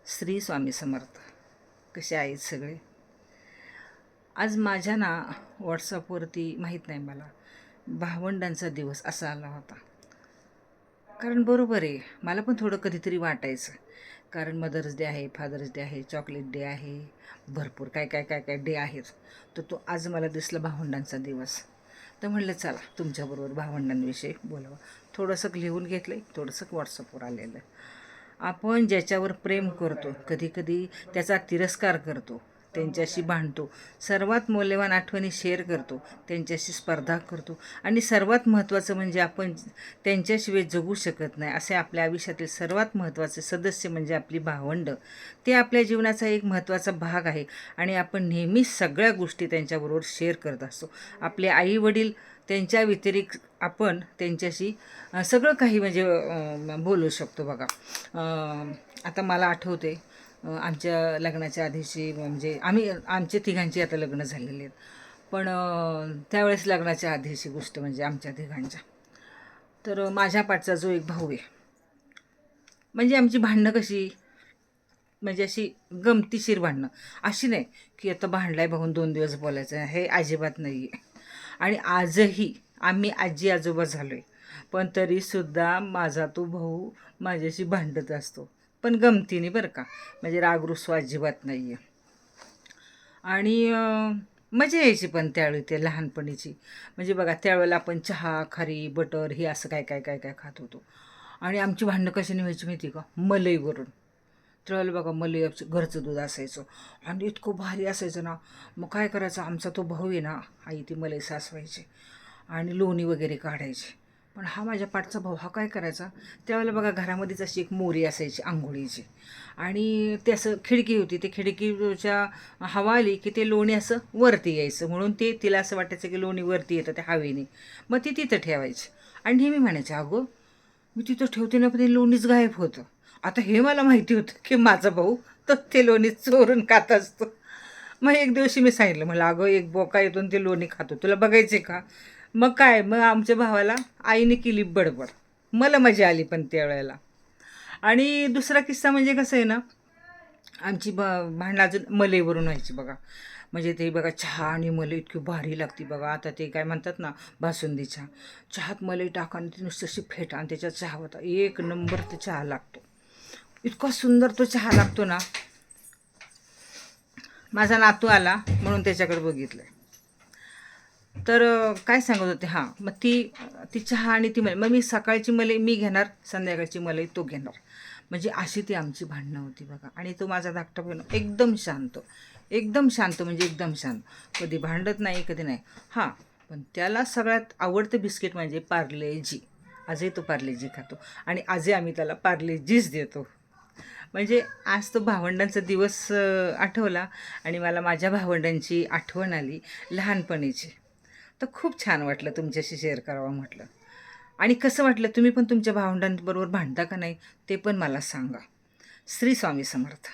श्री स्वामी समर्थ. कसे आहेत सगळे? आज माझ्या ना व्हॉट्सअपवरती माहीत नाही मला भावंडांचा दिवस असा आला होता. कारण बरोबर आहे, मला पण थोडं कधीतरी वाटायचं. कारण मदर्स डे आहे, फादर्स डे आहे, चॉकलेट डे आहे, भरपूर काय काय काय काय डे आहेत. तर तो आज मला दिसला भावंडांचा दिवस. तर म्हणलं चला तुमच्याबरोबर भावंडांविषयी बोलावं. थोडंसं लिहून घेतलं आहे, थोडंसं व्हॉट्सअपवर आलेलं. आपण ज्याच्यावर प्रेम करतो कधीकधी त्याचा तिरस्कार करतो, त्यांच्याशी भांडतो, सर्वात मौल्यवान आठवणी शेअर करतो, त्यांच्याशी स्पर्धा करतो आणि सर्वात महत्त्वाचं म्हणजे आपण त्यांच्याशिवाय जगू शकत नाही असे आपल्या आयुष्यातील सर्वात महत्त्वाचे सदस्य म्हणजे आपली भावंडं. ते आपल्या जीवनाचा एक महत्त्वाचा भाग आहे आणि आपण नेहमीच सगळ्या गोष्टी त्यांच्याबरोबर शेअर करत असतो. आपले आईवडील त्यांच्या व्यतिरिक्त आपण त्यांच्याशी सगळं काही म्हणजे बोलू शकतो बघा. आता मला आठवते आमच्या लग्नाच्या आधीची म्हणजे आमचे तिघांची आता लग्न झालेली आहेत, पण त्यावेळेस लग्नाच्या आधीची गोष्ट म्हणजे आमच्या तिघांच्या. तर माझ्या पाठचा जो एक भाऊ आहे, म्हणजे आमची भांडणं कशी म्हणजे अशी गमतीशीर भांडणं, अशी नाही की आता भांडलाय बघून 2 दिवस बोलायचं, हे अजिबात नाही आहे. आणि आजही आम्ही आजी आजोबा झालो आहे, पण तरीसुद्धा माझा तो भाऊ माझ्याशी भांडत असतो, पण गमतीने बरं का, म्हणजे रागरुसवा अजिबात नाही आहे. आणि मजा यायची पण त्यावेळी ते लहानपणीची. म्हणजे बघा त्यावेळेला आपण चहा, खारी, बटर हे असं काय काय काय काय खात होतो. आणि आमची भांडणं कशाने व्हायची माहिती का? मलईवरून. त्यावेळेला बघा मलई घरचं दूध असायचं आणि इतकं भारी असायचं ना. मग काय करायचं, आमचा तो भाऊ आहे ना, आई ती मलई सासवायची आणि लोणी वगैरे काढायची. पण हा माझ्या पाठचा भाऊ हा काय करायचा, त्यावेळेला बघा घरामध्येच अशी एक मोरी असायची आंघोळीची आणि ते असं खिडकी होती, ते खिडकीच्या हवा आली की ते लोणी असं वरती यायचं, म्हणून ते तिला असं वाटायचं की लोणी वरती येतं त्या हवेने. मग ती तिथं ठेवायची आणि नेहमी म्हणायचे, अगो मी तिथं ठेवते ना पण ते लोणीच गायब होतं. आता हे मला माहिती होतं की माझा भाऊ तर ते लोणी चोरून खात असतो. मग एक दिवशी मी सांगितलं, मला अगं एक बोका येतो ते लोणी खातो, तुला बघायचे का? मग काय, मग आमच्या भावाला आईने केली बडबड. मला मजा आली पण त्यावेळेला. आणि दुसरा किस्सा म्हणजे कसं आहे ना, आमची भांडणं अजून मलईवरून व्हायची बघा. म्हणजे ते बघा चहा आणि मलई इतकी भारी लागते बघा. आता ते काय म्हणतात ना बासुंदी चहा, चहात मलई टाका आणि ती नुसतं अशी फेटा आणि त्याच्यात चहा होता, एक नंबर ते चहा लागतो. इतका सुंदर तो चहा लागतो ना. माझा नातू आला म्हणून त्याच्याकडे बघितलं. तर काय सांगत होते, हां मग ती चहा आणि ती मलई, मग मी सकाळची मलई मी घेणार, संध्याकाळची मलई तो घेणार. म्हणजे अशी ती आमची भांडणं होती बघा. आणि तो माझा धाकटा बहीण एकदम शांत, एकदम शांत म्हणजे एकदम शांत, कधी भांडत नाही कधी नाही. हां, पण त्याला सगळ्यात आवडतं बिस्किट म्हणजे पार्लेजी. आजही तो पार्लेजी खातो आणि आजही आम्ही त्याला पार्लेजीच देतो. म्हणजे आज तो भावंडांचा दिवस आठवला आणि मला माझ्या भावंडांची आठवण आली लहानपणीची. तर खूप छान वाटलं तुमच्याशी शेअर करावं म्हटलं. आणि कसं वाटलं, तुम्ही पण तुमच्या भावंडांबरोबर भांडता का नाही ते पण मला सांगा. श्री स्वामी समर्थ.